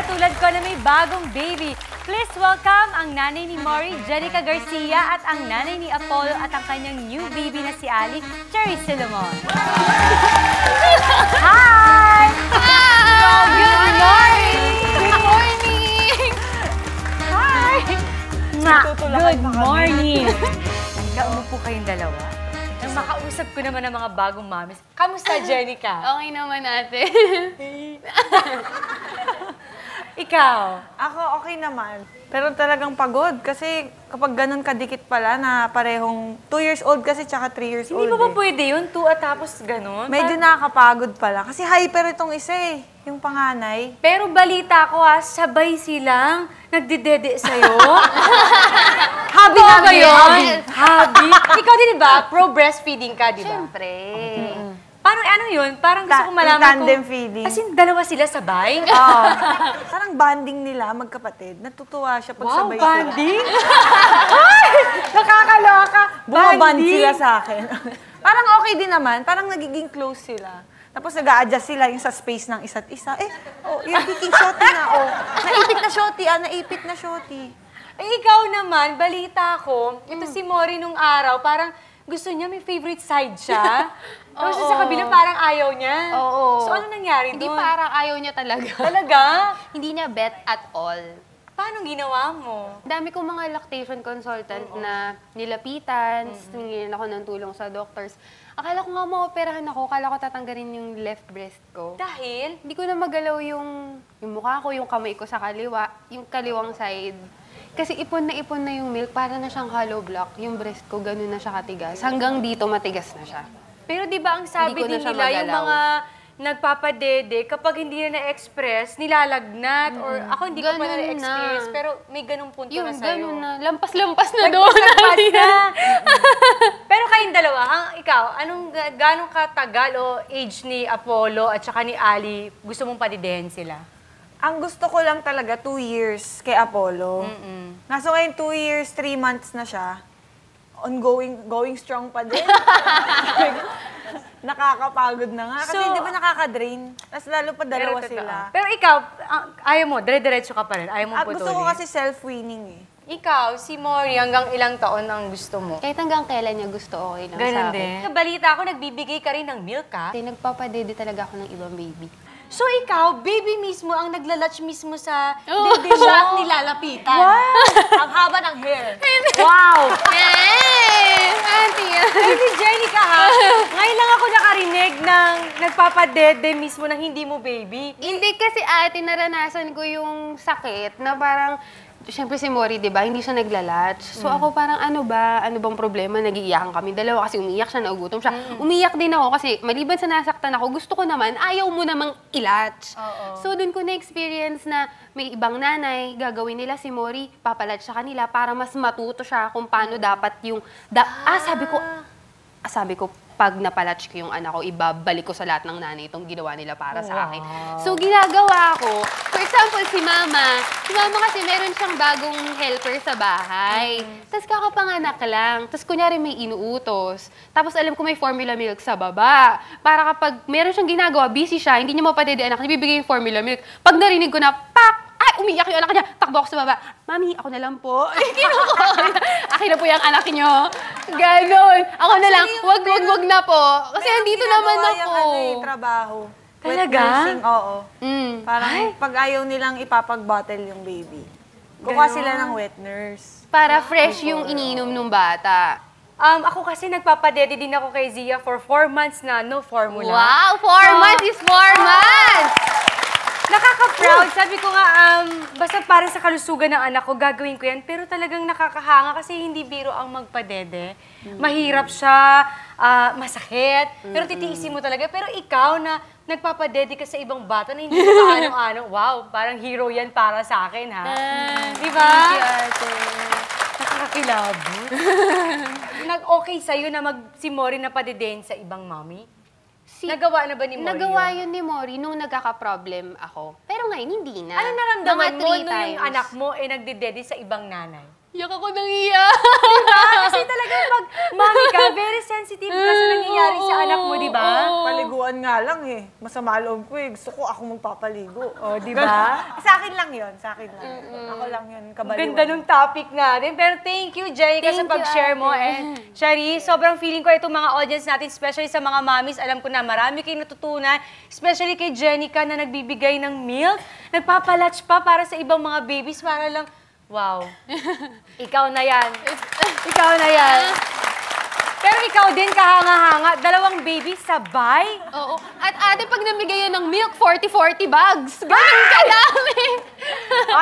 katulad ko na may bagong baby. Please welcome ang nanay ni Mori, Jenica Garcia, at ang nanay ni Apollo at ang kanyang new baby na si Ali, Cherry Solomon. Hi! Hi! Good morning! Good morning! Hi! Good morning! Umupo kayong dalawa. Nang makausap ko naman ang mga bagong mamis. Kamusta, Jenica? Okay naman natin. Ikaw? Ako, okay naman. Pero talagang pagod kasi kapag ganun kadikit pala na parehong 2 years old kasi tsaka 3 years old. Hindi pa ba pwede yun? 2 at tapos ganun? Medyo nakakapagod pala. Kasi hyper itong isa eh, yung panganay. Pero balita ko sabay silang nagdidede sa'yo. Hobby Ikaw namin ba yun? yun. Hobby? Ikaw din ba? Pro-breastfeeding ka, di ba? Siyempre. Paano, ano yun? Parang gusto ko malaman yung tandem feeding. As in, dalawa sila sabay? Oo. Parang bonding nila, magkapatid. Natutuwa siya pag Wow, sabay bonding? Ay! Nakakaloka! Bumaband sila sa akin. Parang okay din naman. Parang nagiging close sila. Tapos nag-a-adjust sila yung sa space ng isa't isa. Yung picking shotty na, naipit na shotty, naipit na shotty. Ikaw naman, balita ko, ito si Mori nung araw, parang gusto niya may favorite side siya. Tapos sa kabila parang ayaw niya. Oo. So ano nangyari Hindi doon? parang ayaw niya talaga. Talaga? Hindi niya bet at all. Paano ginawa mo? Dami kong mga lactation consultant na nilapitan, tingin ako ng tulong sa doctors. Akala ko nga maoperahan ako, akala ko tatanggalin yung left breast ko. Dahil? Hindi ko na magalaw yung mukha ko, yung kamay ko sa kaliwa, yung kaliwang side. Kasi ipon na yung milk, para na siyang hollow block. Yung breast ko, ganun na siya katigas. Hanggang dito, matigas na siya. Pero di ba ang sabi Hindi ko na din siya nila, yung magalaw. mga nagpapadede, kapag hindi na na-express, nilalagnat. Or ako hindi ko pa Ganun na-experience, na. pero may ganung punto Yung na sa'yo. ganun na, lampas-lampas na doon. Nagpas na. Pero kayong dalawa, ikaw, ganong katagal o age ni Apollo at saka ni Ali, gusto mong padidehin sila? Ang gusto ko lang talaga 2 years kay Apollo. Naso ngayon 2 years, 3 months na siya. Going strong pa din. Nakakapagod na nga. Kasi So, di ba nakaka-drain? Tapos lalo pa dalawa Pero totoo. sila. Pero ikaw, ayaw mo, dire-diretso ka pa rin, ayaw mo At putulin. gusto ko kasi self-winning eh. Ikaw, si Mori, hanggang ilang taon ang gusto mo? Kahit hanggang kailan niya gusto, okay lang sa Ganun akin. din. Sa balita ako, nagbibigay ka rin ng milk, ha? Kasi nagpapadede talaga ako ng ibang baby. So ikaw, baby mismo ang naglalatch mismo sa Oo. dede mo at nilalapitan. Wow! Ang haba ng hair. Wow! Hey! Auntie! Ay, si Jenica, ha? Ngayon lang ako nakarinig ng nagpapadede mismo ng hindi mo baby. Hindi kasi ate, naranasan ko yung sakit na parang, siyempre si Mori, di ba, hindi siya naglalatch. So ako parang, ano bang problema? Nag-iiyakan kami dalawa kasi umiyak siya, naugutom siya. Umiyak din ako kasi maliban sa nasaktan ako, gusto ko naman, ayaw mo namang ilatch. So dun ko na-experience na may ibang nanay, gagawin nila si Mori, papalatch sa kanila para mas matuto siya kung paano dapat yung, sabi ko, pag napalatch ko yung anak ko, ibabalik ko sa lahat ng nanay itong ginawa nila para sa akin. So, ginagawa ko, for example, si mama kasi meron siyang bagong helper sa bahay. Tapos kakapanganak lang. Tapos kunyari may inuutos. Tapos alam ko may formula milk sa baba. Para kapag meron siyang ginagawa, busy siya, hindi niya mapadede anak, ibibigay yung formula milk. Pag narinig ko na, pak! Ay, umiyak yung anak niya. Takbo ako sa baba. Mami, ako na lang po. Kinukuha ko na. Akin na po yung anak niyo. Ganon. Ako na lang. Wag na po. Kasi andito naman ako. Trabaho. Talaga? Wet nursing, oo. Parang Ay. pag ayaw nilang ipapag-bottle yung baby. Kukuha sila ng wet nurse. Para fresh yung ininom nung bata. Ako kasi nagpapadede din ako kay Zia for 4 months na, no formula. Wow! 4 months is 4 months! Nakaka-proud. Sabi ko nga, basta para sa kalusugan ng anak ko, gagawin ko yan. Pero talagang nakakahanga kasi hindi biro ang magpadede. Mahirap siya, masakit, pero titiisin mo talaga. Pero ikaw na nagpapadede ka sa ibang bata na hindi ka ano-ano, wow, parang hero yan para sa akin, ha? Di ba? Nakakakilabot. Nag-okay sa'yo na si Mori na padedehin sa ibang mommy? Nagawa na ba ni Mori Nagawa yun ni Mori nung nagkaka-problem ako. Pero ngayon, hindi na. Ano naramdaman Mga mo 3 nung yung times. anak mo nagdedede sa ibang nanay? Iyak ako nang iyak. Diba? Kasi talagang pag mami ka, very sensitive ka sa nangyayari sa anak mo, di ba? Paliguan nga lang eh. Masama loob ko eh. Gusto ko ako magpapaligo. O, di ba? Sa akin lang yun. Sa akin lang. Ako lang yun. Kabaliwan. Ganda nung topic natin. Pero thank you, Jenica, sa Thank you, pag-share mo. ate. And Shari, sobrang feeling ko itong mga audience natin, especially sa mga mommies, alam ko na marami kayong natutunan, especially kay Jenica na nagbibigay ng milk, nagpapalatch pa para sa ibang mga babies, para lang, wow, ikaw na yan. Ikaw na yan. Pero ikaw din, kahanga-hanga, 2 babies sabay. Oo. At ate, pag namigay yan ng milk, 40-40 bags. Ganun kadami.